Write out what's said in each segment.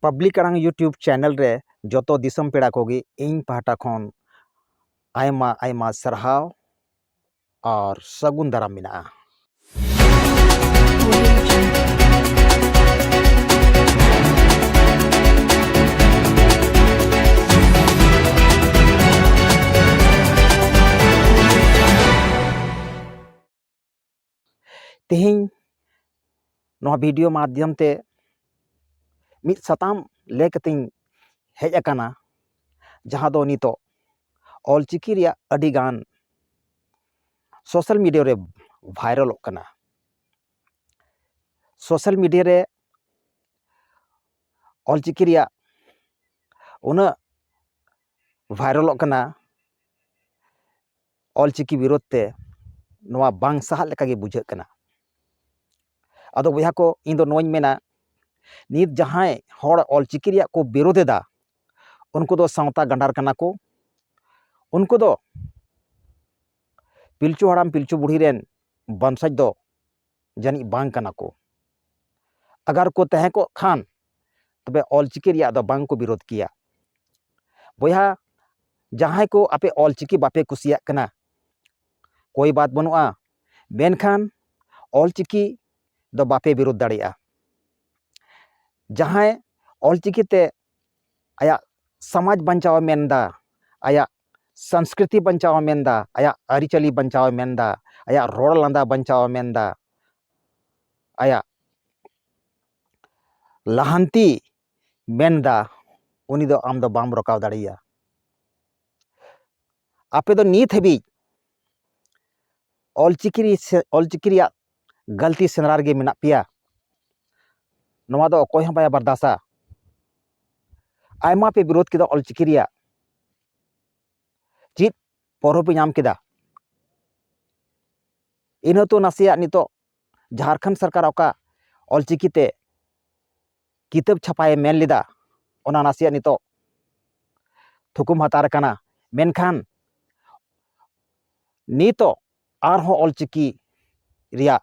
Public आड़ांग YouTube channel रे जोतो दिसम पेड़ा कोगी इन पाहटा खन आयमा आयमा सरहाव और सगुन दाराम मिना। तेहिं नोआ वीडियो माध्यम ते मित सताम ले कतिं हेज अकाना जहां दो नितो ऑलचिकी रिया अडिगान सोशल मीडिया रे वायरल कना। सोशल मीडिया रे ऑलचिकी रिया उना वायरल कना ऑलचिकी विरोध ते नोआ बांग सहा लेका गे बुझाग कना। अदो बया को इन दो नोई मेना नित जहां हर ऑलचिकी रिया को विरोध दा उनको दो सावता गंडार कना को, उनको दो पिलचू हड़ाम पिलचू बुढ़ी रेन बंसज दो जानी बांग कना को। अगर को तहे को खान तबे ऑलचिकी रिया दो बांग को विरोध किया। बया जहां को आपे ऑलचिकी बापे कुसिया कना कोई बात बनुआ, मेनखान ऑलचिकी दो बापे विरोध दाड़िया। जहां ऑलचिकी ते आया समाज बंचाव मेनदा, आया संस्कृति बंचाव मेनदा, आया अरिचली बंचाव मेनदा, आया रोड लांदा बंचाव मेनदा, आया लहांती मेनदा, उनी दो आम दो बाम रोकाव दाड़िया। आपे दो नीत हबी ऑलचिकी रिया गलती सेनरार गे मेना पिया। नोआ दो अकोय हं बाया बर्दासा। आयमा पे विरोध किदा ऑलचिकी रिया चीज पौरो पे नाम किदा इन तो नासिया नितो झारखंड सरकार ओका ऑलचिकी ते किताब छपाए मेन लिदा ओना नासिया नितो थुकुम हतार कना। मेनखान नितो आरहो ऑलचिकी रिया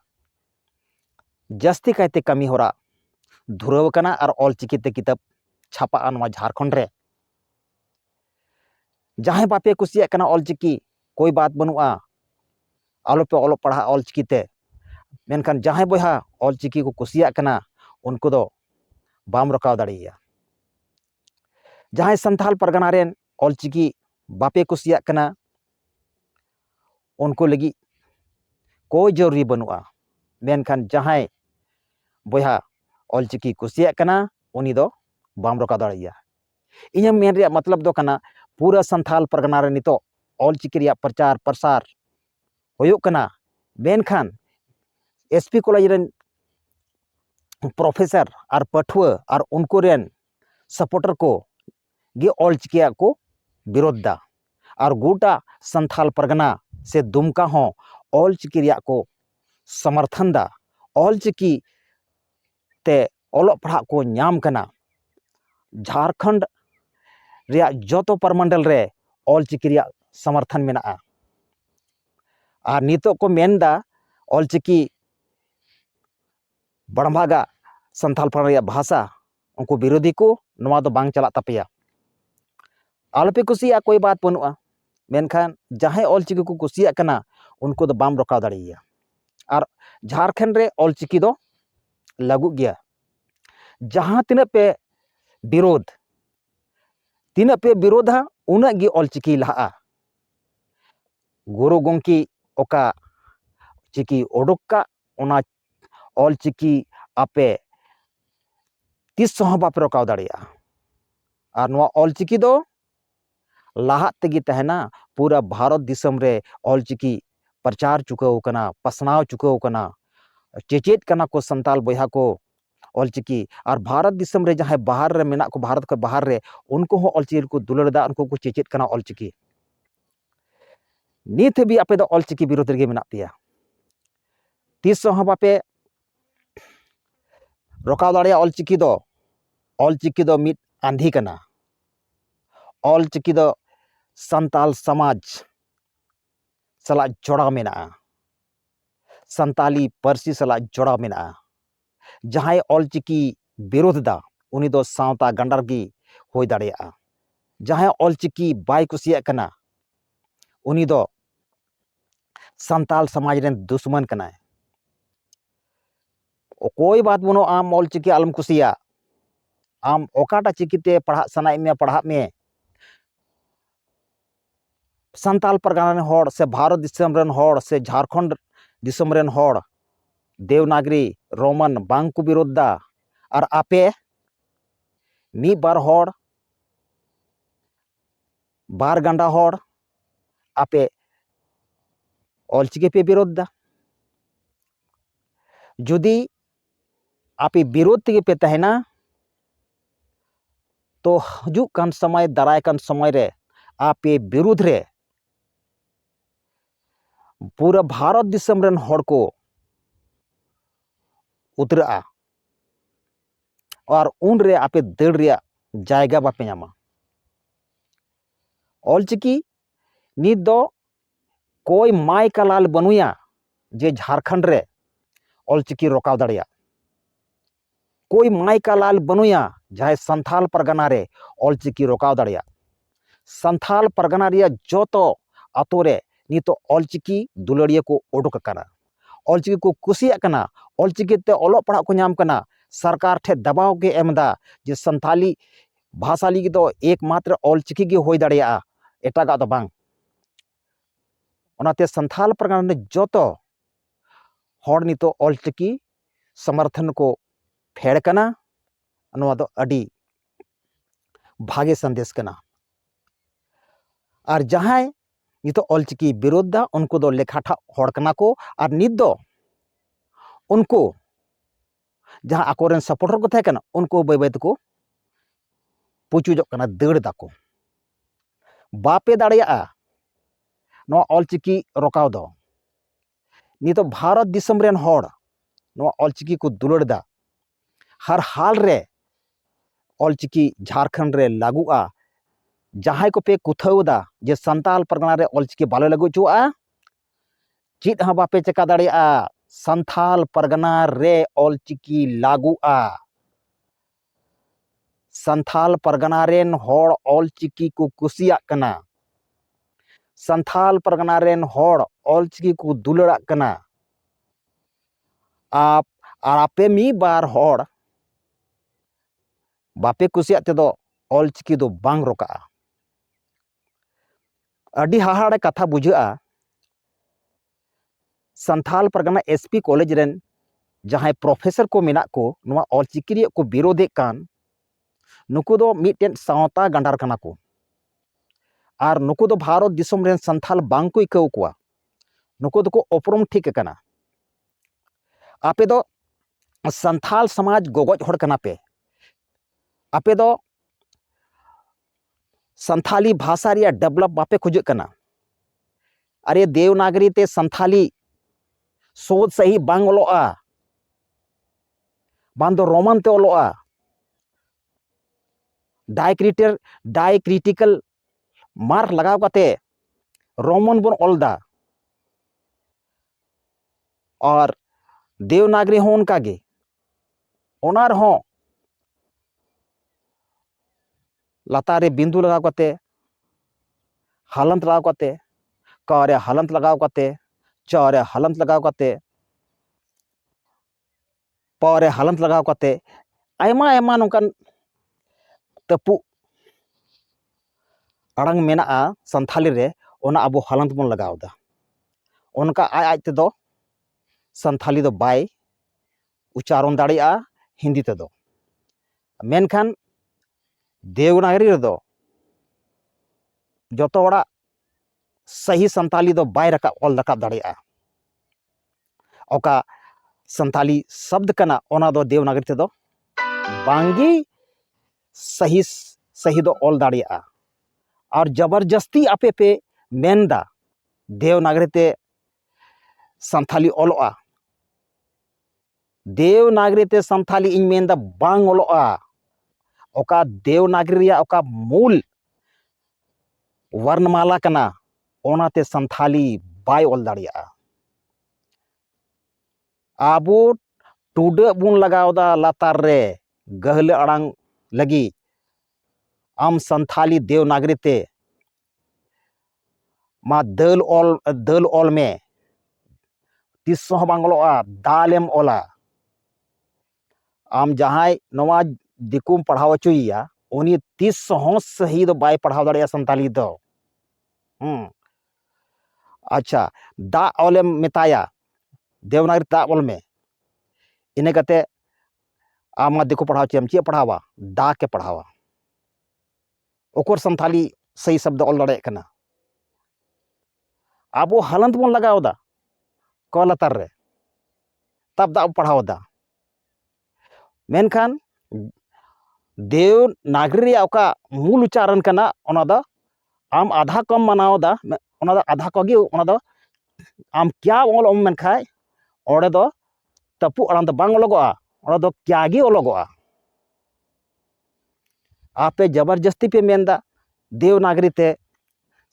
जस्ती कायते कमी होरा धुराव कना और ऑलचिकी ते किताब छापा नोआ झारखंड रे। जहां बापे कुसिया कना ऑलचिकी कोई बात बनुआ, आलोपे ऑलो पढ़ा ऑलचिकी ते। मेनखान जहां बहा ऑलचिकी को कुसिया कना उनको दो बाम रोकाव दाड़िया। जहां संथाल परगना रेन ऑलचिकी बापे कुसिया कना उनको लगी कोई जरूरी बनुआ। मेनखान जहां बहा ऑलचिकी कुसिया कना उनी दो बाम रोकाव दाड़िया। इन्हें मेन रिया मतलब दो कना पूरा संथाल परगना रे नितो ऑलचिकी रिया प्रचार प्रसार होयो कना। मेनखान एसपी कॉलेज रेन प्रोफेसर और पठुआ और उनको रेन सपोर्टर को गे ऑलचिकी को विरोध दा और गोटा संथाल परगना से दुमका हो ऑलचिकी रिया को समर्थन दा। ऑलचिकी ते ओलो पढ़ा को नाम कना। झारखंड रिया जोतो परमंडल रे ऑलचिकी रिया समर्थन मेना। और नितो को मेनदा ऑलचिकी बड़भागा संथाल परगना रिया भाषा उनको विरोधी को नोआ दो बांग चला तपेया। आलोपे कुसिया कोई बात बनुआ, मेनखान जहां ऑलचिकी को कुसिया कना उनको दो बाम रोकाव दाड़िया। और झारखंड रे ऑलचिकी दो लागू गया। जहां तिना पे विरोधा उना गे ऑलचिकी लहा। गुरु गोंकी ओका चिकी ओडोका ओना ऑलचिकी आपे तीस सह बापे रोकाव दाड़िया। और नोआ ऑलचिकी दो लाहा तेगी तहना पूरा भारत दिसम रे ऑलचिकी प्रचार चुकाव कना, पसनाव चुकाव कना, चेचेत कना को संताल बया को ऑलचिकी। और भारत दिसम रे जहां बाहर रे मेना को, भारत के बाहर रे उनको हो ऑलचिकी को दुलड़ दा, उनको को चेचेत कना ऑलचिकी। नित भी आपे दो ऑलचिकी विरोध रे मेना पिया। तीस सह बापे रोकाव दाड़िया। ऑलचिकी दो मिट आंधी कना। ऑलचिकी दो संताल समाज सला जोड़ा मेना, संताली पारसी सला जोड़ा मेना। जहां ऑलचिकी विरोध दा उनी दो सावता गंडार गी होई दाड़ेया। जहां ऑलचिकी बाय कुसिया कना उनी दो संताल समाज रेन दुश्मन कनाय। कोई बात बनो आम ऑलचिकी आलम कुसिया, आम ओकाटा चिकीते पढ़ा सनाई में पढ़ा में संताल परगना रेन होड़ से भारत दिसम रेन होड़ से झारखंड दिसम रेन होड़ देवनागरी रोमन बांग को विरोधा और आपे मी बार होड़ बार गंडा होड़ आपे ऑलचिकी पे विरोधा। जुदी आपे विरोध तेगे पे तहना तो हजु कान समय दाराय कान समय रे आपे विरोध रे पूरा भारत दिसम रेन होड़ को उतरा और उन रे आपे दड़ रे जायगा बापे नामा। ऑलचिकी नित दो कोई माय का लाल बनुया जे झारखंड रे ऑलचिकी रोकाव दाड़िया। कोई माय का लाल बनुया जहां संथाल परगना रे ऑलचिकी रोकाव दाड़िया। संथाल परगना रे जोतो आतो रे नितो ऑलचिकी दुलड़िया को ओडोक कना, ऑलचिकी को कुसिया कना, ऑलचिकी ते ओलो पढ़ा को नाम कना। सरकार ठे दबाव के एमदा जे संथाली भाषा लगी तो एकमात्र ऑलचिकी गे होई दाड़िया, एटागा दो बांग। ओनाते संथाल परगना ने जोतो होड़ नितो ऑलचिकी समर्थन को फेड़ कना, नोआ दो अडी भागे संदेश कना। और जहां नितो ऑलचिकी विरोधा उनको दो लेखाठा होड़ कना को और नित दो उनको जहां आकोरेन सपोर्टर को थे कना उनको बाय बाय को पुचुजो कना, दड़ दाको। बापे दाड़िया नोआ ऑलचिकी रोकाव दो। नितो भारत दिसम रेन होड़ नोआ ऑलचिकी को दुलड़दा। हर हाल रे ऑलचिकी झारखंड रे लागुआ। जहां को पे कुथावदा जे संताल परगना रे ऑलचिकी बाले लागू चुआ चित हा बापे चका दाड़िया। संथाल परगना रे ऑलचिकी लागुआ। संथाल परगना रेन होड़ ऑलचिकी को कुसिया कना, संथाल परगना रेन होड़ ऑलचिकी को दुलड़ा कना। आप आपे मी बार होड़ बापे कुसिया तेदो ऑलचिकी दो बांग रोका। अडी हाहाड़े कथा बुझा। Santhal Pargana SP college rain जहां प्रोफेसर को मेना को नोआ ऑलचिकी रे को विरोधे कान नुकु दो मिटेन सावता गंडार कना को और नुकु दो भारत दिसम रेन संथाल बांग को इकाउ कोआ। नुकु दो को उपरम ठीक कना। आपे दो संथाल समाज गोगोज होड़ कना पे। आपे दो संथाली भाषा रे डेवलप बापे खोज कना। अरे देवनागरी ते संथाली सोच सही बांग ओलोआ, बांग दो रोमन ते ओलोआ। डायक्रिटिकल मार्क लगाव काते रोमन बन ओलदा और देवनागरी हो उनका गे ओनार हो लातारे बिंदु लगाव काते हलंत लगाव काते कारे हलंत लगाव काते चारे हलंत लगाव काते पारे हलंत लगाव काते आयमा आयमा नोंकान तपु अड़ंग मेना संथाली रे ओना अबो हलंत बन लगावदा। उनका आज तेदो संथाली दो बाय उच्चारण दाड़िया हिंदी तेदो। मेनखान देवनागरी रे दो जोतो वड़ा सही संताली दो बाय रका ऑल रकाब दाड़िया। ओका संताली शब्द कना ओना दो देवनागरी तेदो बांगी सही सही दो ऑल दाड़िया। और जबरदस्ती आपे पे मेनदा देवनागरी ते संथाली ओलोआ। देवनागरी ते संथाली इन मेनदा बांग ओलोआ। ओका देवनागरी रिया ओका मूल वर्णमाला कना ओनाते संथाली बाय ओल दाड़िया। आबो टुडा बुन लगावदा लातार रे गहले अड़ांग लगी आम संथाली देवनागरी ते मा दल ऑल में तीस बांगलोआ दालेम ओला आम जहां नवा दिकुम पढ़ाव चुया उनी 30 सही दो बाय पढ़ाव दाड़े संताली दो अच्छा दा ऑल मेताया देवनागरी दा ऑल में इने कते आमा दिको पढ़ाव चेम चे पढ़ावा दा के पढ़ावा ओकर संताली सही शब्द ऑल दाड़े कना आबो हलंत बन लगाव दा क लतार रे तब दा पढ़ाव दा मेनखान देवनागरी का मूल उच्चारण कना ओना दा आम आधा कम मनाव दा ओना दा आधा कगे ओना दा आम क्या ऑल ओम मन खाय ओडे दो तपु अड़ान दा बांग ओलगोआ ओना दो क्या गे ओलगोआ आपे जबरदस्ती पे मेनदा देवनागरी ते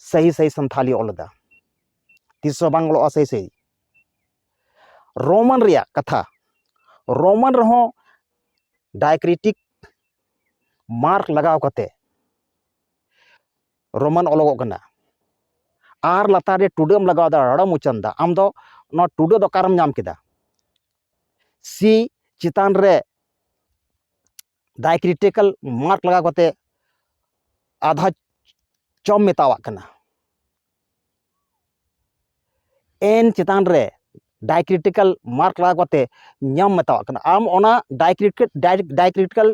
सही सही संथाली ओलदा 300 बांग ओलगोआ सही सही रोमन रिया कथा रोमन रहो डायक्रिटिक मार्क लगाव कते रोमन ओलगो कना आर लतारे टुडम लगाव दा रड़म उचंदा आम दो नो टुडो दो कारम नाम केदा सी चितान रे डायक्रिटिकल मार्क लगाव कते आधा चम मेतावा कना एन चितान रे डायक्रिटिकल मार्क लगाव कते नाम मेतावा कना आम ओना डायक्रिटिकल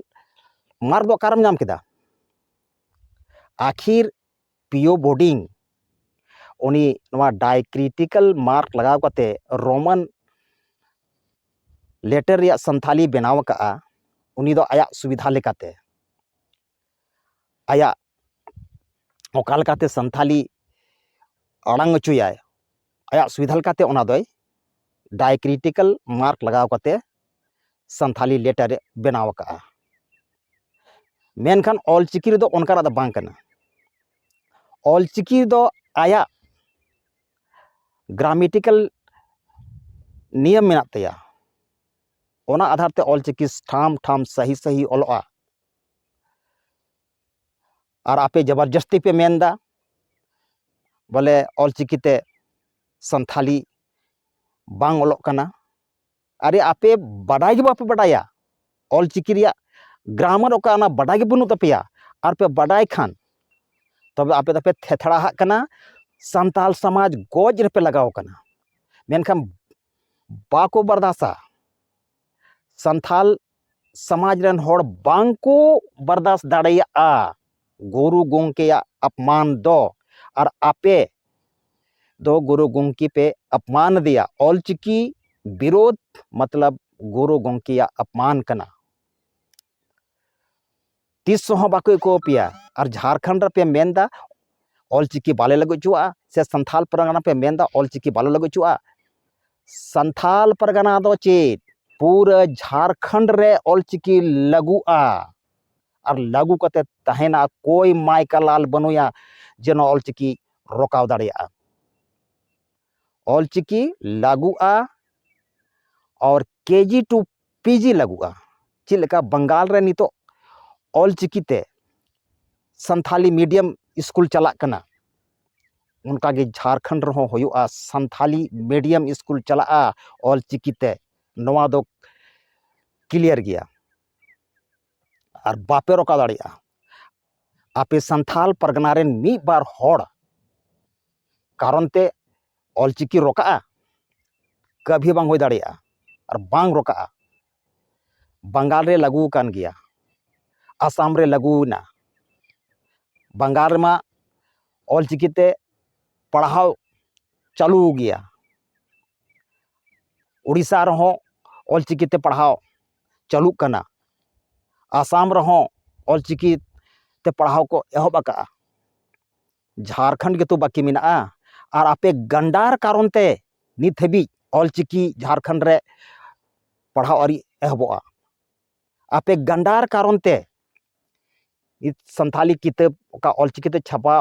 मार्क दो कारम नाम केदा आखिर पियो बोर्डिंग उनी नवा डायक्रिटिकल मार्क लगाव कते रोमन लेटर रिया संथाली बनाव का उनी दो आया सुविधा लेकाते आया ओकाल काते संथाली अड़ांग चुयाय आया सुविधा लेकाते ओना दोय डायक्रिटिकल मार्क लगाव कते संथाली लेटर बनाव का मेनखान ऑलचिकी दो ओनकाना दा बांग कना ऑलचिकी दो आया ग्रामेटिकल नियम मेना तया ओना आधार ते ऑलचिकी ठाम ठाम सही सही ओलोआ और आपे जबरदस्ती पे मेनदा बोले ऑलचिकी ते संथाली बांग ओलोग कना अरे आपे बडाई गे बापे बडाया ऑलचिकी रिया ग्रामर ओका ना बडाई गे बनु तपेया और पे बडाई खान तब आपे तपे थेथड़ा हाक कना संताल समाज गोज रे पे लगाव कना मेनखान बाको बर्दासा संथाल समाज रन होड़ बांको बर्दाश्त दाड़ेया गुरु गोंके अपमान दो और आपे दो गुरु गोंकी पे अपमान दिया ऑलचिकी विरोध मतलब गुरु गोंकी अपमान कना 300 बाको को पिया और झारखंड पे मेनदा ऑलचिकी बाले लगो चुआ से संथाल परगना पे मेनदा ऑलचिकी बाले लगो चुआ संथाल परगना दो चेत पूरा झारखंड रे ऑलचिकी लगुआ और लागू कते तहेना कोई माइका लाल बनुया जेनो ऑलचिकी रोकाव दाड़ेया ऑलचिकी लागुआ और केजी टू पीजी लगुआ चिलका बंगाल रे नितो ऑलचिकी ते संथाली मीडियम स्कूल चला कना उनका गे झारखंड रहो होयुआ संथाली मीडियम स्कूल चला ऑलचिकी ते नवा दो क्लियर गया और बापे रोका दाड़िया आपे संथाल परगना रेन मी बार होड़ कारण ते ऑलचिकी रोका कभी बांग होई दाड़िया और बांग रोका बंगाल रे लागू कान गया आसाम रे लागू ना बंगाल मा ऑलचिकी ते पढ़ाव चालू गया उड़ीसा रहो ऑलचिकी ते पढ़ाव चालू कना आसाम रहो ऑलचिकी ते पढ़ाव को एहब आका झारखंड के तो बाकी मेना और आपे गंडार कारण ते नित हबी ऑलचिकी झारखंड रे पढ़ाव आरी एहबोआ आपे गंडार कारण ते संथाली किताब का ऑलचिकी ते छपा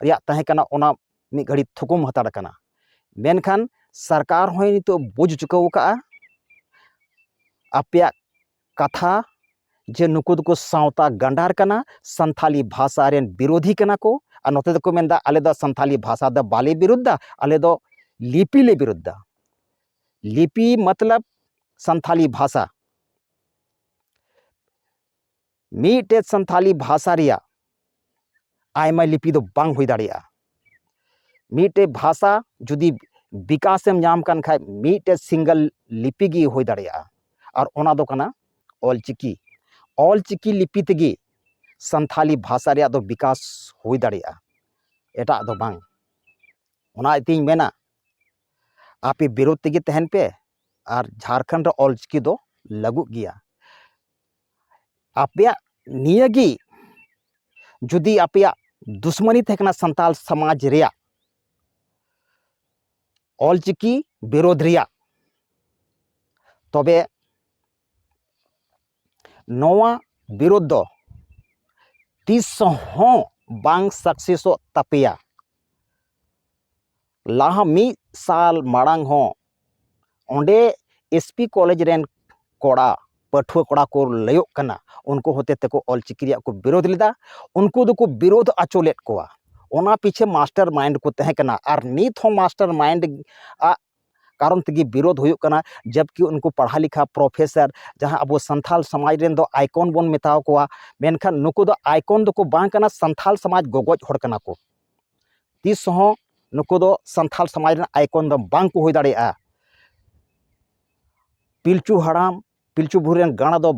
रिया तहे कना ओना मी घड़ी थुकुम हताड़ कना मेनखान सरकार होय नितो बुझ चुकाव का आपे कथा जे नुकु दो सावता गंडार कना, संथाली भाषा रेन विरोधी कना को, और नोते दो मेंदा आले दो संथाली भाषा द बाले विरुद्धा, आले दो लिपि ले विरुद्धा। लिपि मतलब संथाली भाषा। मीटे संथाली भाषा रिया आयमा लिपि दो बांग हुई दाड़िया। मीटे भाषा जुदी विकासम नाम कान खाय मीटे सिंगल लिपि गी हुई दाड़िया, और ओना दो कना ऑलचिकी। ऑलचिकी लिपि तेगी संथाली भाषा रिया दो विकास हुई दाड़िया, एटा दो बांग। ओना इतिन मेना आपे विरोध तेगी तहन पे, और झारखंड ऑलचिकी दो लागू गिया। आपे नियगी जुदी आपे दुश्मनी थेकना संताल समाज रिया ऑलचिकी विरोध रिया, तबे नोवा विरोध दो तीस हों बांग सक्सेसो तपेया। लाहा मी साल माड़ांग हों ओंडे एसपी कॉलेज रेन कोड़ा पठुआ कोड़ा को लयोग कना, उनको होते तेको ऑलचिकी रिया को विरोध लेदा। उनको दो को विरोध आचोलेट कोआ, ओना पीछे मास्टर माइंड को तहे कना, और नीत हो मास्टर माइंड आ कारण तेगी विरोध हुयुग कना। जबकि उनको पढ़ा लिखा प्रोफेसर जहां अब संथाल समाज रेन दो आइकन बोन मेताव कोआ, मेनखान नुको दो आइकन दो को बांग कना संथाल समाज गोगोज होड़ कना को। तीस हो नुको दो संथाल समाज रेन आइकन दो बांग को हुई दाड़ेया। पिलचू हड़ाम पिलचू बुढ़ी गाना दो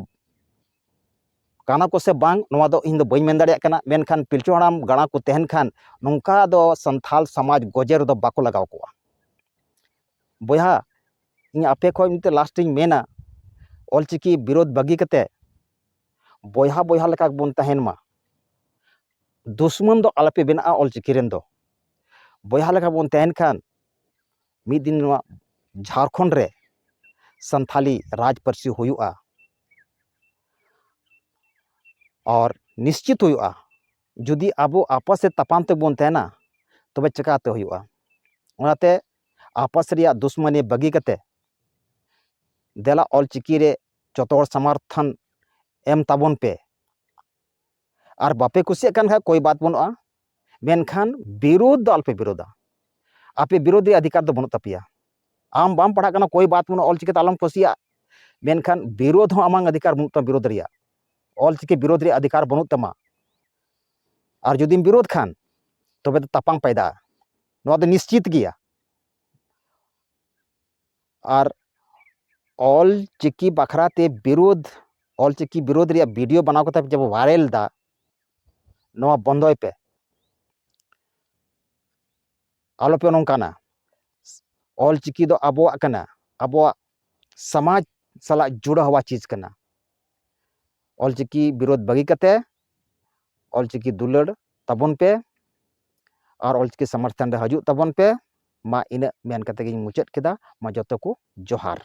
काना को से बांग, नोवा दो इन दो बई मेन दाड़ेया कना। मेनखान पिलचू हड़ाम गाना को तहन खान नोंका दो संथाल समाज गोजेर दो बाको लगाव कोआ। बोया इन आपे खो मिते लास्ट इन मेना ऑलचिकी विरोध बगी कते बोया बोया लेका बोन तहन मा, दुश्मन दो आलपे बेना ऑलचिकी रेन दो बोया लेका बोन तहन खान मिद दिन नोवा झारखंड रे संथाली राज पार्सी हुयुआ, और निश्चित हुयुआ। जुदी आबो आपस से तपाम ते बोन तहना तबे चकाते हुयुआ। ओनाते आपस रिया दुश्मनी बगी कते देला ऑलचिकी रे चतोड़ समर्थन एम ताबोन पे, और बापे कुसिया कान खा कोई बात बनुआ, मेनखान विरोध दो आलपे विरोधा। आपे विरोधी अधिकार दो बनु तपिया। आम बाम पढ़ा कना कोई बात बनु ऑलचिकी तालम कुसिया, मेनखान विरोध हो आमांग अधिकार बनु तम विरोध रिया। ऑलचिकी विरोध रे अधिकार बनु तमा, और जुदीम विरोध खान तबे तो तपांग पैदा, नोआ दो निश्चित गिया। और ऑलचिकी बखराते विरोध ऑलचिकी विरोध रिया वीडियो बनाव कते जब वायरल दा नोआ बंदोय पे, आलोपे नोंकाना। ऑलचिकी दो आबोआ कना, आबोआ समाज साला जुड़ा हुआ चीज कना। ऑलचिकी विरोध बगी कते ऑलचिकी दुलड़ तबोन पे, और ऑलचिकी समर्थन रे हजू तबोन पे। मा इना मेन कते गिन मुचाद केदा, मा जतो को जोहार।